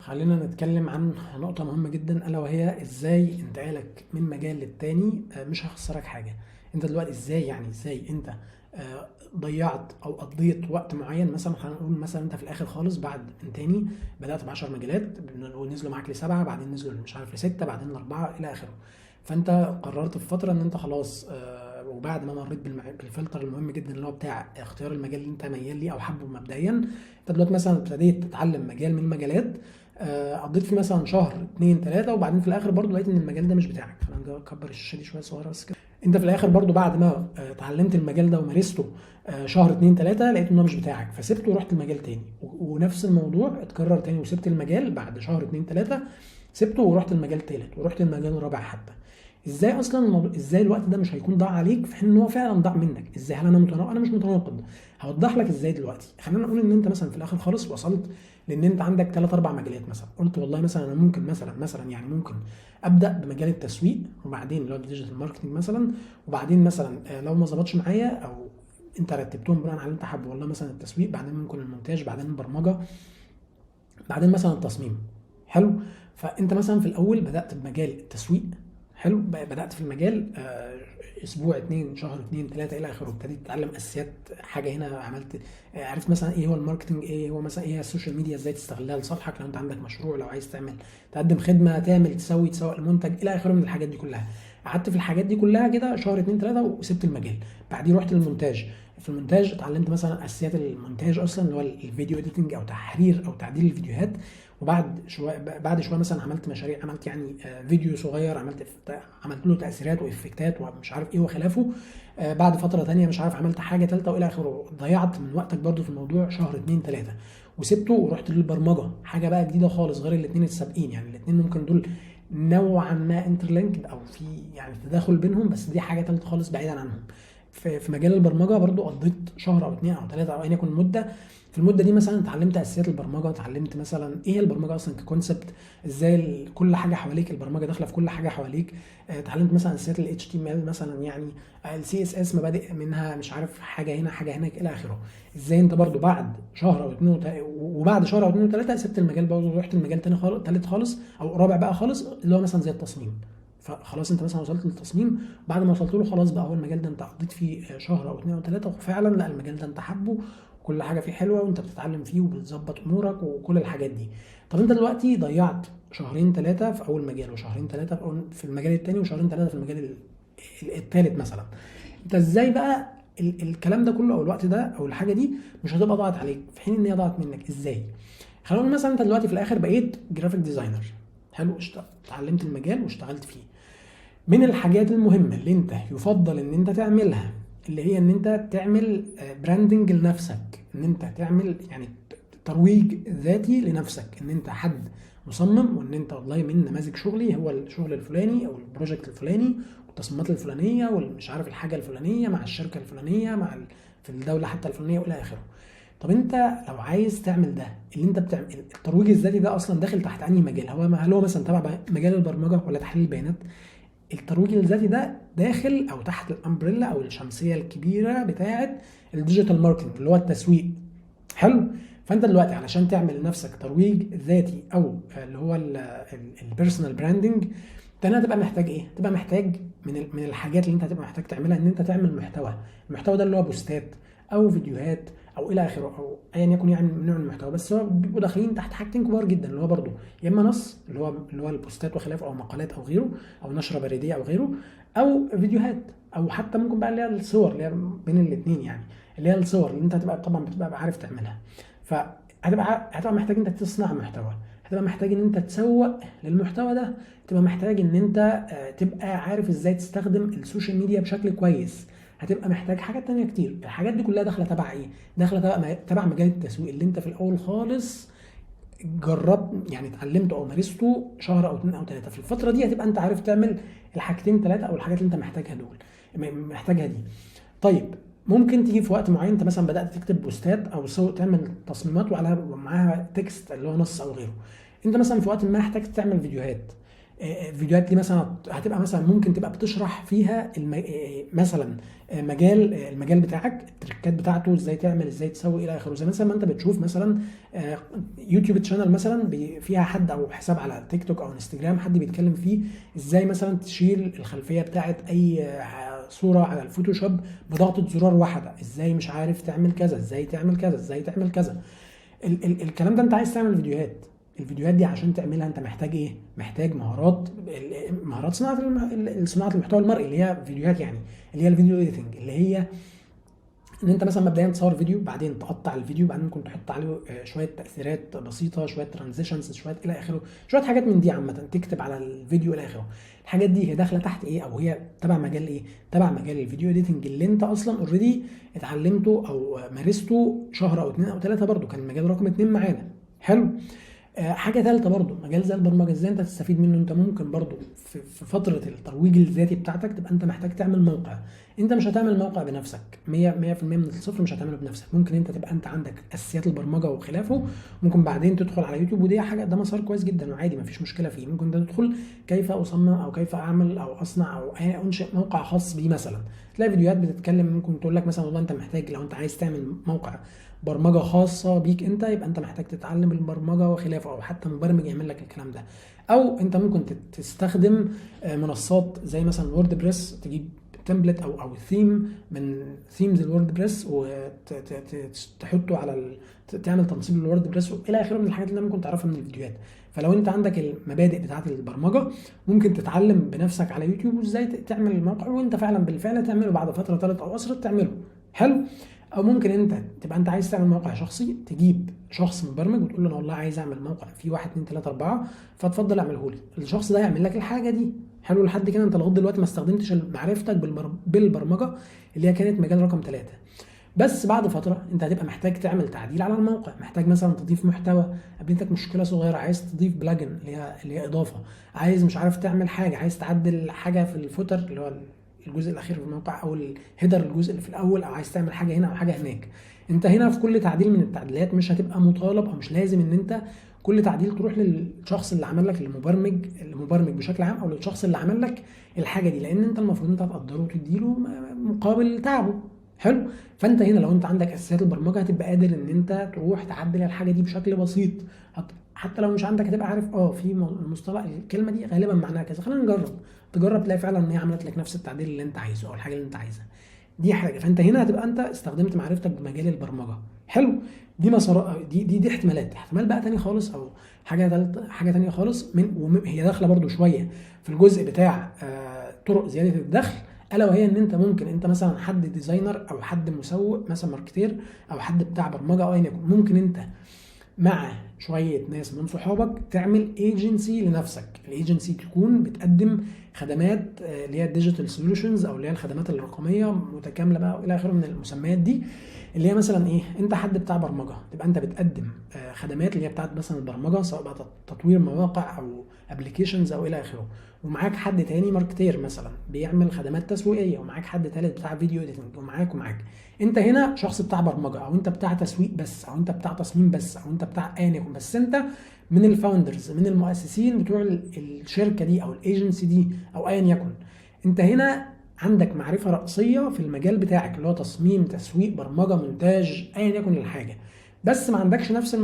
خلينا نتكلم عن نقطة مهمة جدا، ألا وهي إزاي انتقالك من مجال للتاني مش هيخسرك حاجة. أنت دلوقتي إزاي أنت ضيعت أو قضيت وقت معين. مثلا خلينا نقول مثلا أنت في الآخر خالص بعد من تاني بدأت ب10 مجالات ونزلوا معاك ل7، بعدين نزلوا مش عارف ل6، بعدين ل4 إلى آخره. فأنت قررت في فترة إن أنت خلاص وبعد ما مريت بالفلتر المهم جدا اللي هو بتاع اختيار المجال اللي انت ميال ليه او حابه مبدئيا. انت دلوقتي مثلا ابتديت تتعلم مجال من المجالات، قضيت فيه مثلا شهر 2 3، وبعدين في الاخر برضو لقيت ان المجال ده مش بتاعك. فانا اكبر الشاشه دي شويه صغيره بس كده. انت في الاخر برضو بعد ما اتعلمت المجال ده ومارسته شهر 2 3، لقيت انه مش بتاعك فسبته ورحت المجال تاني، ونفس الموضوع اتكرر تاني وسبت المجال بعد شهر 2 3، سبته ورحت المجال تالت ورحت المجال الرابع حتى. ازاي اصلا الموضوع، ازاي الوقت ده مش هيكون ضاع عليك في حين ان هو فعلا ضاع منك؟ ازاي؟ هل انا متناقض؟ انا مش متناقض. هوضح لك ازاي. دلوقتي خلينا نقول ان انت مثلا في الاخر خالص وصلت لان انت عندك 3 4 مجالات. مثلا قلت والله مثلا انا ممكن مثلا يعني ممكن ابدا بمجال التسويق، وبعدين اللي هو الديجيتال ماركتنج مثلا، وبعدين مثلا لو ما ظبطش معايا او انت رتبتهم بناء على اللي انت حابه، والله مثلا التسويق، بعدين ممكن المونتاج، بعدين البرمجه، بعدين مثلا التصميم. حلو. فانت مثلا في الاول بدات بمجال التسويق. حلو. بدات في المجال اسبوع 2 شهر 2 3 الى اخره، ابتديت تتعلم اساسيات حاجه هنا. عملت عرفت مثلا ايه هو الماركتنج، ايه هو مثلا ايه السوشيال ميديا، ازاي تستغلها لصالحك لو انت عندك مشروع، لو عايز تعمل تقدم خدمه، تعمل تسوق المنتج الى اخره من الحاجات دي كلها. قعدت في الحاجات دي كلها كده شهر 2 3 وسبت المجال. بعدين رحت للمونتاج. في المونتاج اتعلمت مثلا اساسيات المونتاج اصلا، اللي هو الفيديو اديتنج او تحرير او تعديل الفيديوهات. بعد شويه مثلا عملت مشاريع، عملت يعني فيديو صغير، عملت له تاثيرات وافكتات ومش عارف ايه وخلافه. بعد فتره تانية مش عارف عملت حاجه ثالثه والى اخره. ضيعت من وقتك برضو في الموضوع شهر 2 3 وسبته ورحت للبرمجه، حاجه بقى جديده خالص غير الاثنين السابقين. يعني الاثنين ممكن دول نوعا ما انترلينكد او في يعني تداخل بينهم، بس دي حاجه ثالثه خالص بعيدا عنهم. في مجال البرمجه برضو قضيت شهر او 2 او 3 او ايا يكن المده. في المده دي مثلا اتعلمت اساسيات البرمجه، اتعلمت مثلا ايه هي البرمجه اصلا ككونسبت، ازاي كل حاجه حواليك، البرمجه داخله في كل حاجه حواليك. اتعلمت مثلا اساسيات ال HTML مثلا، يعني ال CSS مبادئ منها، مش عارف حاجه هنا حاجه هناك الى اخره. ازاي انت برضو بعد شهر او 2 وبعد شهر او 2 و3 سبت المجال برضو ورحت المجال تاني خالص، تالت خالص او رابع بقى خالص، اللي هو مثلا زي التصميم. فخلاص انت مثلا وصلت للتصميم، بعد ما وصلت له خلاص بقى هو المجال ده انت قضيت فيه شهر او 2 او 3، وفعلا لا المجال ده انت حابه وكل حاجه فيه حلوه وانت بتتعلم فيه وبتظبط امورك وكل الحاجات دي. طب انت دلوقتي ضيعت شهرين 3 في اول مجال، وشهرين 3 في المجال الثاني، وشهرين 3 في المجال الثالث مثلا. انت ازاي بقى الكلام ده كله او الوقت ده او الحاجه دي مش هتبقى ضاعت عليك في حين ان هي ضاعت منك؟ ازاي؟ خلينا نقول مثلا انت دلوقتي في الاخر بقيت جرافيك ديزاينر. حلو. اتعلمت المجال واشتغلت فيه. من الحاجات المهمة اللي انت يفضل ان انت تعملها اللي هي ان انت تعمل براندنج لنفسك، ان انت تعمل يعني ترويج ذاتي لنفسك، ان انت حد مصمم، وان انت والله من نماذج شغلي هو الشغل الفلاني او البروجكت الفلاني والتصميمات الفلانية والمش عارف الحاجة الفلانية مع الشركة الفلانية مع في الدولة حتى الفلانية والى اخره. طب انت لو عايز تعمل ده، اللي انت بتعمل الترويج الذاتي ده اصلا داخل تحت انهي مجال؟ هل هو مثلا تبع مجال البرمجة ولا تحليل البيانات؟ الترويج الذاتي ده داخل او تحت الامبريلا او الشمسيه الكبيره بتاعه الديجيتال ماركتنج اللي هو التسويق. حلو. فانت دلوقتي علشان تعمل لنفسك ترويج ذاتي او اللي هو البيرسونال براندنج، انت هتبقى محتاج ايه؟ تبقى محتاج من الحاجات اللي انت هتبقى محتاج تعملها ان انت تعمل محتوى. المحتوى ده اللي هو بوستات او فيديوهات او الى اخره او ايا يكن يعني نوع المحتوى، بس هو بيبقوا داخلين تحت حاجتين كبار جدا، اللي هو برضو يا اما نص اللي هو البوستات وخلافه او مقالات او غيره او نشره بريديه او غيره، او فيديوهات، او حتى ممكن بقى اللي هي الصور اللي هي بين الاثنين، يعني اللي هي الصور اللي انت هتبقى طبعا بتبقى عارف تعملها. هتبقى محتاج انت تصنع محتوى، هتبقى محتاج ان انت تسوق للمحتوى ده، تبقى محتاج ان انت تبقى عارف ازاي تستخدم السوشيال ميديا بشكل كويس، هتبقى محتاج حاجات تانية كتير. الحاجات دي كلها داخله تبع ايه؟ داخله تبع مجال التسويق اللي انت في الاول خالص جربت يعني اتعلمته او مارسته شهر او 2 او 3. في الفتره دي هتبقى انت عارف تعمل الحاجتين 3 او الحاجات اللي انت محتاجها دي. طيب ممكن تيجي في وقت معين انت مثلا بدات تكتب بوستات او تعمل تصميمات وعلى معاها تكست اللي هو نص او غيره. انت مثلا في وقت ما احتاجت تعمل فيديوهات. فيديوهات دي مثلا هتبقى مثلا ممكن تبقى بتشرح فيها مثلا المجال بتاعك، التريكات بتاعته، ازاي تعمل، ازاي تسوي الى اخره. زي مثلا ما انت بتشوف مثلا يوتيوب تشانل مثلا فيها حد، او حساب على تيك توك او انستجرام حد بيتكلم فيه ازاي مثلا تشيل الخلفيه بتاعت اي صوره على الفوتوشوب بضغطه زرار واحده، ازاي مش عارف تعمل كذا، ازاي تعمل كذا، ازاي تعمل كذا. الكلام ده انت عايز تعمل فيديوهات. الفيديوهات دي عشان تعملها انت محتاج ايه؟ محتاج مهارات صناعه المحتوى المرئي، اللي هي فيديوهات يعني، اللي هي الفيديو اديتنج، اللي هي ان انت مثلا مبدئيا تصور فيديو، بعدين تقطع الفيديو، بعدين ممكن تحط عليه شويه تاثيرات بسيطه، شويه ترانزيشنز، شويه الى اخره، شويه حاجات من دي عامه تكتب على الفيديو الى اخره. الحاجات دي هي داخله تحت ايه، او هي تبع مجال ايه؟ تبع مجال الفيديو اديتنج اللي انت اصلا اوريدي اتعلمته او مارسته شهر او 2 او 3، برضو كان المجال رقم 2 معانا. حلو. حاجه ثالثه برضو، مجال زي البرمجه، ازاي انت تستفيد منه؟ انت ممكن برضو في فتره الترويج الذاتي بتاعتك تبقى انت محتاج تعمل موقع. انت مش هتعمل موقع بنفسك 100% من الصفر، مش هتعمله بنفسك. ممكن انت تبقى انت عندك اساسيات البرمجه وخلافه، ممكن بعدين تدخل على يوتيوب، ودي حاجه، ده مسار كويس جدا وعادي مفيش مشكله فيه. ممكن انت تدخل كيف اصمم، او كيف اعمل او اصنع او انشئ موقع خاص بي مثلا، تلاقي فيديوهات بتتكلم، ممكن تقول لك مثلا والله انت محتاج لو انت عايز تعمل موقع برمجه خاصه بيك انت، يبقى انت محتاج تتعلم البرمجه وخلافه، او حتى مبرمج يعمل لك الكلام ده. او انت ممكن تستخدم منصات زي مثلا وورد بريس، تجيب تمبلت او ثيم من ثيمز الوورد بريس وتحطه على تعمل تنصيب الوورد بريس والى اخره من الحاجات اللي ممكن تعرفها من الفيديوهات. فلو انت عندك المبادئ بتاعه البرمجه، ممكن تتعلم بنفسك على يوتيوب وازاي تعمل الموقع، وانت فعلا بالفعل تعمله بعد فتره 3 او اسرع تعمله. حلو. او ممكن انت تبقى انت عايز تعمل موقع شخصي، تجيب شخص مبرمج وتقول له انا والله عايز اعمل موقع فيه 1 2 3 4، فتفضل اعمله لي. الشخص ده يعمل لك الحاجه دي. حلو. لحد كده انت لغايه دلوقتي ما استخدمتش معرفتك بالبرمجه اللي هي كانت مجال رقم 3. بس بعد فتره انت هتبقى محتاج تعمل تعديل على الموقع، محتاج مثلا تضيف محتوى، قابلتك مشكله صغيره عايز تضيف بلاجن اللي هي اضافه، عايز مش عارف تعمل حاجه، عايز تعدل حاجه في الفوتر اللي هو الجزء الاخير في الموقع، او الهيدر الجزء اللي في الاول، او عايز تعمل حاجه هنا او حاجه هناك. انت هنا في كل تعديل من التعديلات مش هتبقى مطالب، او مش لازم ان انت كل تعديل تروح للشخص اللي عمل لك، المبرمج بشكل عام، او للشخص اللي عمل لك الحاجه دي، لان انت المفروض انت هتقدره وتديله مقابل تعبه. حلو. فانت هنا لو انت عندك اساسيات البرمجه هتبقى قادر ان انت تروح تعدل الحاجه دي بشكل بسيط. حتى لو مش عندك هتبقى عارف في المصطلح الكلمه دي غالبا معناها كذا، خلينا نجرب. تجرب تلاقي فعلا ان هي عملت لك نفس التعديل اللي انت عايزه او الحاجه اللي انت عايزها. دي حاجه. فانت هنا هتبقى انت استخدمت معرفتك بمجال البرمجه. حلو. دي مسار، دي احتمال بقى تاني خالص، او حاجه تانيه خالص، هي داخله برده شويه في الجزء بتاع طرق زياده الدخل، الا وهي ان انت ممكن انت مثلا حد ديزاينر، او حد مسوق مثلا ماركتير، او حد بتاع برمجه، او ايا يكن، ممكن انت مع شويه ناس من صحابك تعمل ايجنسي لنفسك. الايجنسي تكون بتقدم خدمات اللي هي الديجيتال سوليوشنز، او اللي هي الخدمات الرقميه متكامله بقى والى اخره من المسميات دي، اللي هي مثلا ايه، انت حد بتاع برمجه تبقى انت بتقدم خدمات اللي هي بتاعت مثلا البرمجه، سواء بقى تطوير مواقع او ابلكيشنز او الى اخره، ومعاك حد تاني ماركتير مثلا بيعمل خدمات تسويقيه، ومعاك حد تالت بتاع فيديو اديتنج، ومعاك انت هنا شخص بتاع برمجه، او انت بتاع تسويق بس، او انت بتاع تصميم بس، او انت بتاع ايا يكن، بس انت من الفاوندرز، من المؤسسين بتوع الشركه دي او الايجنسي دي او ايا يكن. انت هنا عندك معرفه رئيسيه في المجال بتاعك، اللي هو تصميم، تسويق، برمجه، مونتاج، ايا يكن الحاجه، بس ما عندكش نفس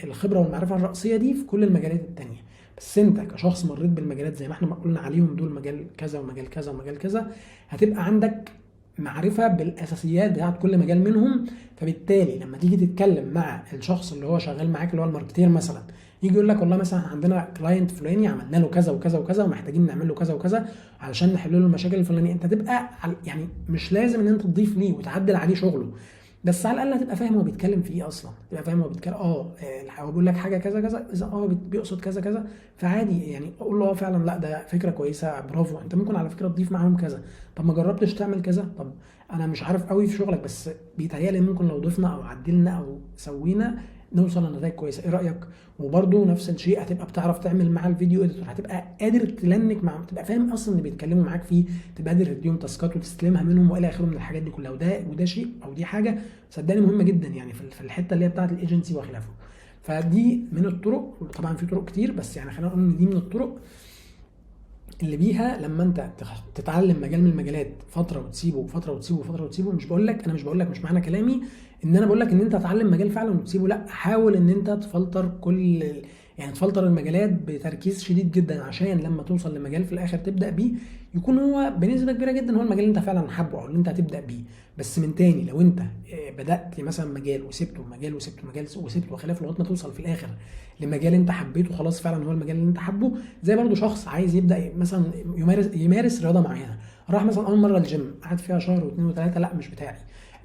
الخبره والمعرفه الرئيسيه دي في كل المجالات التانيه. بس انت كشخص مريت بالمجالات زي ما احنا قلنا عليهم دول، مجال كذا ومجال كذا ومجال كذا، هتبقى عندك معرفه بالاساسيات بتاعت كل مجال منهم. فبالتالي لما تيجي تتكلم مع الشخص اللي هو شغال معاك، اللي هو الماركتير مثلا، يجي يقول لك والله مثلا عندنا كلاينت فلاني عملنا له كذا وكذا وكذا، ومحتاجين نعمل له كذا وكذا علشان نحل له المشاكل الفلانيه، انت تبقى يعني مش لازم ان انت تضيف ليه وتعدل عليه شغله، بس على الاقل هتبقى فاهم هو بيتكلم في ايه اصلا، تبقى فاهم هو بيتكلم هو بيقول لك حاجه كذا كذا، اذا بيقصد كذا كذا، فعادي يعني اقول له فعلا لا ده فكره كويسه، برافو، انت ممكن على فكره تضيف معاهم كذا، طب ما جربتش تعمل كذا، طب انا مش عارف قوي في شغلك بس بيتهيألي ممكن لو ضفنا او عدلنا او سوينا نوصل لنتائج كويسه، ايه رايك؟ وبرده نفس الشيء هتبقى بتعرف تعمل مع الفيديو اديتور، هتبقى قادر تلنك معاهم، تبقى فاهم اصلا اللي بيتكلموا معاك فيه، تبقى قادر تديهم تاسكات وتستلمها منهم والى اخره من الحاجات دي كلها. وده شيء او دي حاجه صدقني مهمه جدا يعني في الحته اللي هي بتاعه الايجنسي وخلافه. فدي من الطرق، طبعا في طرق كتير بس يعني خلينا نقول ان دي من الطرق اللي بيها لما انت تتعلم مجال من المجالات فتره وتسيبه وفتره وتسيبه وفتره وتسيبه، انا مش بقول لك مش معنى كلامي ان انا بقول لك ان انت تتعلم مجال فعلا وتسيبه، لا، حاول ان انت تفلتر يعني تفلتر المجالات بتركيز شديد جدا، عشان لما توصل لمجال في الاخر تبدا بيه يكون هو بنسبه كبيره جدا هو المجال اللي انت فعلا حابه او اللي انت هتبدا بيه. بس من تاني، لو انت بدات مثلا مجال وسبته، مجال وسبته، مجال وسبته وخلاف، لغايه ما توصل في الاخر لمجال انت حبيته خلاص، فعلا هو المجال اللي انت حابه. زي برضو شخص عايز يبدا مثلا يمارس رياضه معينه، راح مثلا اول مره الجيم، قعد فيها شهر واثنين وثلاثه، لا مش بتاعي.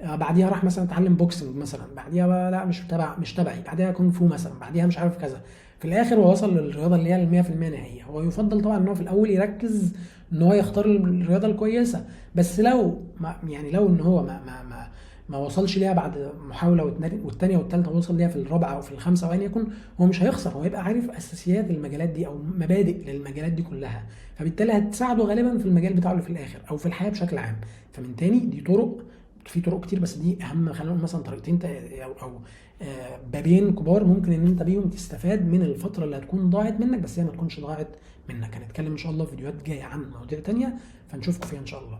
بعديها راح مثلا اتعلم بوكسنج مثلا، بعديها بقى لا مش تبعي، بعديها كونغ فو مثلا، بعديها مش عارف كذا. في الاخر هو وصل للرياضه اللي هي ال 100% نهائيه. هو يفضل طبعا ان هو في الاول يركز ان هو يختار الرياضه الكويسه، بس لو ما يعني لو ان هو ما وصلش ليها بعد محاوله والثانيه والثالثه، وصل ليها في الرابعه او في الخامسه او ايا يكن، هو مش هيخسر، هو يبقى عارف اساسيات المجالات دي او مبادئ للمجالات دي كلها، فبالتالي هتساعده غالبا في المجال بتاعه اللي في الاخر او في الحياه بشكل عام. فمن تاني، دي طرق، في طرق كتير، بس دي اهم، خلينا نقول مثلا طريقتين او بابين كبار ممكن ان انت بيهم تستفاد من الفتره اللي هتكون ضاعت منك، بس هي ما تكونش ضاعت منك. هنتكلم ان شاء الله في فيديوهات جايه عن مواضيع تانيه، فنشوفكم فيها ان شاء الله.